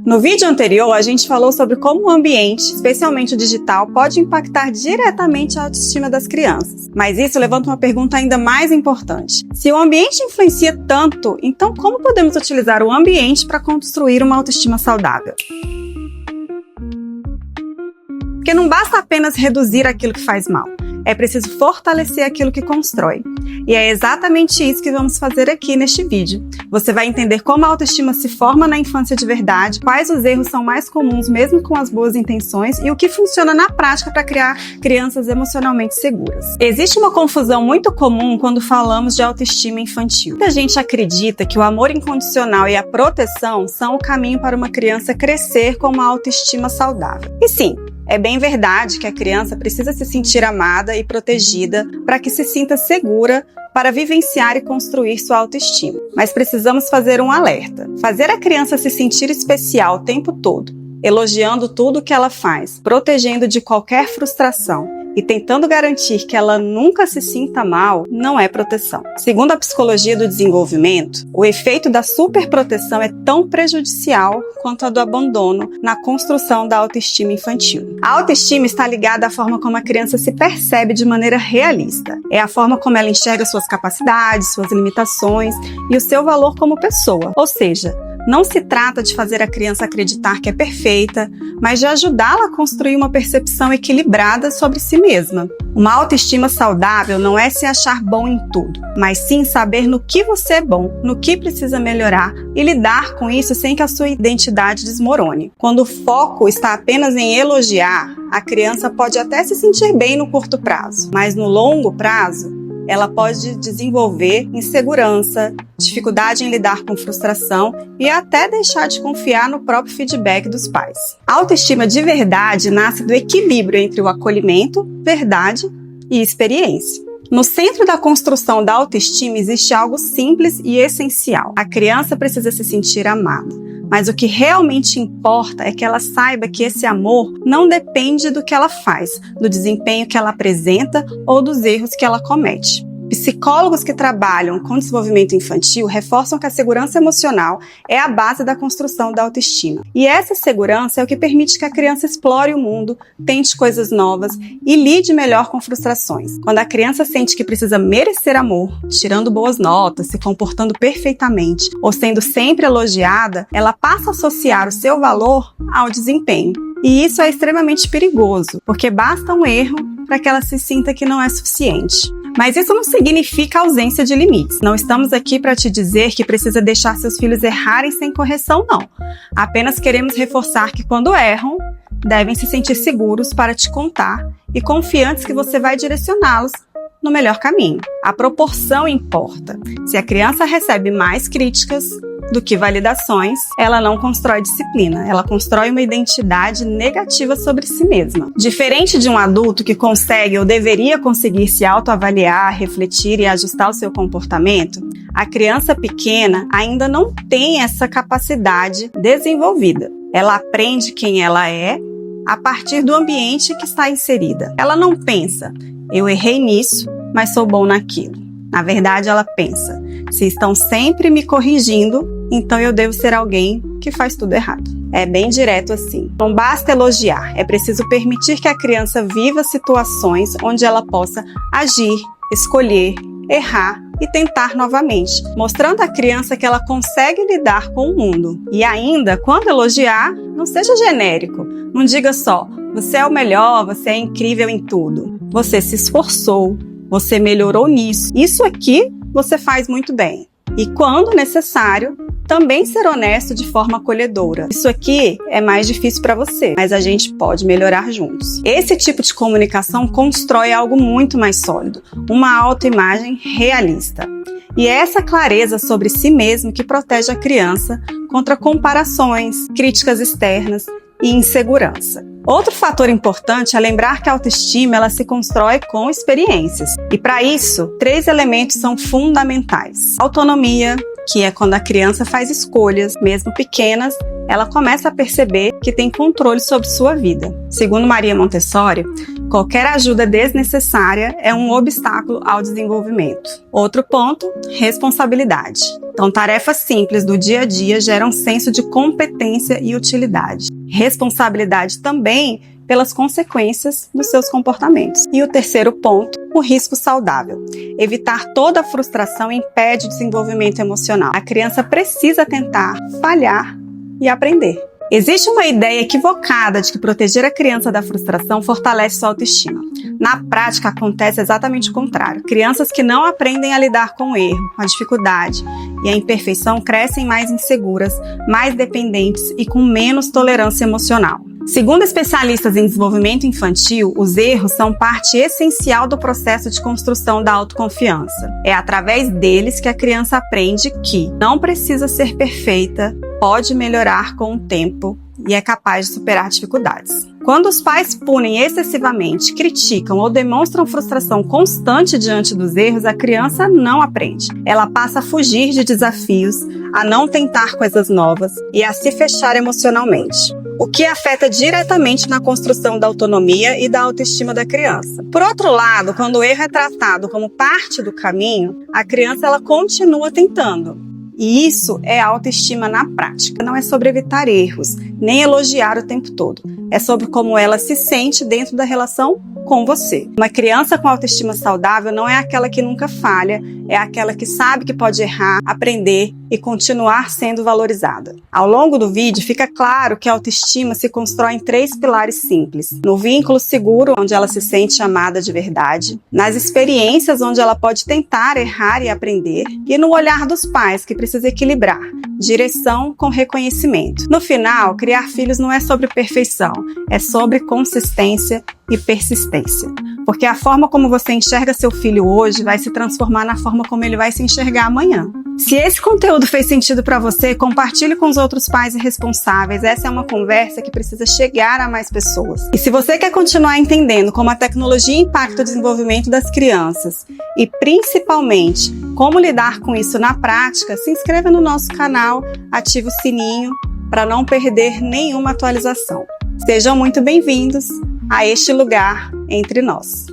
No vídeo anterior, a gente falou sobre como o ambiente, especialmente o digital, pode impactar diretamente a autoestima das crianças. Mas isso levanta uma pergunta ainda mais importante. Se o ambiente influencia tanto, então como podemos utilizar o ambiente para construir uma autoestima saudável? Porque não basta apenas reduzir aquilo que faz mal. É preciso fortalecer aquilo que constrói. E é exatamente isso que vamos fazer aqui neste vídeo. Você vai entender como a autoestima se forma na infância de verdade, quais os erros são mais comuns mesmo com as boas intenções e o que funciona na prática para criar crianças emocionalmente seguras. Existe uma confusão muito comum quando falamos de autoestima infantil. Muita gente acredita que o amor incondicional e a proteção são o caminho para uma criança crescer com uma autoestima saudável. E sim, é bem verdade que a criança precisa se sentir amada e protegida para que se sinta segura para vivenciar e construir sua autoestima. Mas precisamos fazer um alerta. Fazer a criança se sentir especial o tempo todo, elogiando tudo o que ela faz, protegendo de qualquer frustração e tentando garantir que ela nunca se sinta mal, não é proteção. Segundo a psicologia do desenvolvimento, o efeito da superproteção é tão prejudicial quanto a do abandono na construção da autoestima infantil. A autoestima está ligada à forma como a criança se percebe de maneira realista. É a forma como ela enxerga suas capacidades, suas limitações e o seu valor como pessoa. Ou seja, não se trata de fazer a criança acreditar que é perfeita, mas de ajudá-la a construir uma percepção equilibrada sobre si mesma. Uma autoestima saudável não é se achar bom em tudo, mas sim saber no que você é bom, no que precisa melhorar e lidar com isso sem que a sua identidade desmorone. Quando o foco está apenas em elogiar, a criança pode até se sentir bem no curto prazo, mas no longo prazo, ela pode desenvolver insegurança, dificuldade em lidar com frustração e até deixar de confiar no próprio feedback dos pais. A autoestima de verdade nasce do equilíbrio entre o acolhimento, verdade e experiência. No centro da construção da autoestima existe algo simples e essencial. A criança precisa se sentir amada. Mas o que realmente importa é que ela saiba que esse amor não depende do que ela faz, do desempenho que ela apresenta ou dos erros que ela comete. Psicólogos que trabalham com desenvolvimento infantil reforçam que a segurança emocional é a base da construção da autoestima. E essa segurança é o que permite que a criança explore o mundo, tente coisas novas e lide melhor com frustrações. Quando a criança sente que precisa merecer amor, tirando boas notas, se comportando perfeitamente ou sendo sempre elogiada, ela passa a associar o seu valor ao desempenho. E isso é extremamente perigoso, porque basta um erro para que ela se sinta que não é suficiente. Mas isso não significa ausência de limites. Não estamos aqui para te dizer que precisa deixar seus filhos errarem sem correção, não. Apenas queremos reforçar que quando erram, devem se sentir seguros para te contar e confiantes que você vai direcioná-los no melhor caminho. A proporção importa. Se a criança recebe mais críticas do que validações, ela não constrói disciplina, ela constrói uma identidade negativa sobre si mesma. Diferente de um adulto que consegue ou deveria conseguir se autoavaliar, refletir e ajustar o seu comportamento, a criança pequena ainda não tem essa capacidade desenvolvida. Ela aprende quem ela é a partir do ambiente que está inserida. Ela não pensa, eu errei nisso, mas sou bom naquilo. Na verdade, ela pensa, se estão sempre me corrigindo, então eu devo ser alguém que faz tudo errado. É bem direto assim. Não basta elogiar, é preciso permitir que a criança viva situações onde ela possa agir, escolher, errar e tentar novamente, mostrando à criança que ela consegue lidar com o mundo. E ainda, quando elogiar, não seja genérico. Não diga só, você é o melhor, você é incrível em tudo. Você se esforçou, você melhorou nisso. Isso aqui você faz muito bem. E quando necessário, também ser honesto de forma acolhedora. Isso aqui é mais difícil para você, mas a gente pode melhorar juntos. Esse tipo de comunicação constrói algo muito mais sólido, uma autoimagem realista. E é essa clareza sobre si mesmo que protege a criança contra comparações, críticas externas e insegurança. Outro fator importante é lembrar que a autoestima ela se constrói com experiências. E para isso, 3 elementos são fundamentais: autonomia, que é quando a criança faz escolhas, mesmo pequenas, ela começa a perceber que tem controle sobre sua vida. Segundo Maria Montessori, qualquer ajuda desnecessária é um obstáculo ao desenvolvimento. Outro ponto, responsabilidade. Então, tarefas simples do dia a dia geram um senso de competência e utilidade. Responsabilidade também pelas consequências dos seus comportamentos. E o terceiro ponto, o risco saudável. Evitar toda a frustração impede o desenvolvimento emocional. A criança precisa tentar, falhar e aprender. Existe uma ideia equivocada de que proteger a criança da frustração fortalece sua autoestima. Na prática, acontece exatamente o contrário. Crianças que não aprendem a lidar com o erro, a dificuldade e a imperfeição crescem mais inseguras, mais dependentes e com menos tolerância emocional. Segundo especialistas em desenvolvimento infantil, os erros são parte essencial do processo de construção da autoconfiança. É através deles que a criança aprende que não precisa ser perfeita, pode melhorar com o tempo e é capaz de superar dificuldades. Quando os pais punem excessivamente, criticam ou demonstram frustração constante diante dos erros, a criança não aprende. Ela passa a fugir de desafios, a não tentar coisas novas e a se fechar emocionalmente, o que afeta diretamente na construção da autonomia e da autoestima da criança. Por outro lado, quando o erro é tratado como parte do caminho, a criança ela continua tentando. E isso é autoestima na prática. Não é sobre evitar erros, nem elogiar o tempo todo. É sobre como ela se sente dentro da relação com você. Uma criança com autoestima saudável não é aquela que nunca falha, é aquela que sabe que pode errar, aprender e continuar sendo valorizada. Ao longo do vídeo, fica claro que a autoestima se constrói em 3 pilares simples. No vínculo seguro, onde ela se sente amada de verdade, nas experiências onde ela pode tentar, errar e aprender, e no olhar dos pais, que precisa equilibrar direção com reconhecimento. No final, criar filhos não é sobre perfeição, é sobre consistência e persistência. Porque a forma como você enxerga seu filho hoje vai se transformar na forma como ele vai se enxergar amanhã. Se esse conteúdo fez sentido para você, compartilhe com os outros pais e responsáveis. Essa é uma conversa que precisa chegar a mais pessoas. E se você quer continuar entendendo como a tecnologia impacta o desenvolvimento das crianças e, principalmente, como lidar com isso na prática, se inscreva no nosso canal, ative o sininho para não perder nenhuma atualização. Sejam muito bem-vindos a este lugar entre nós.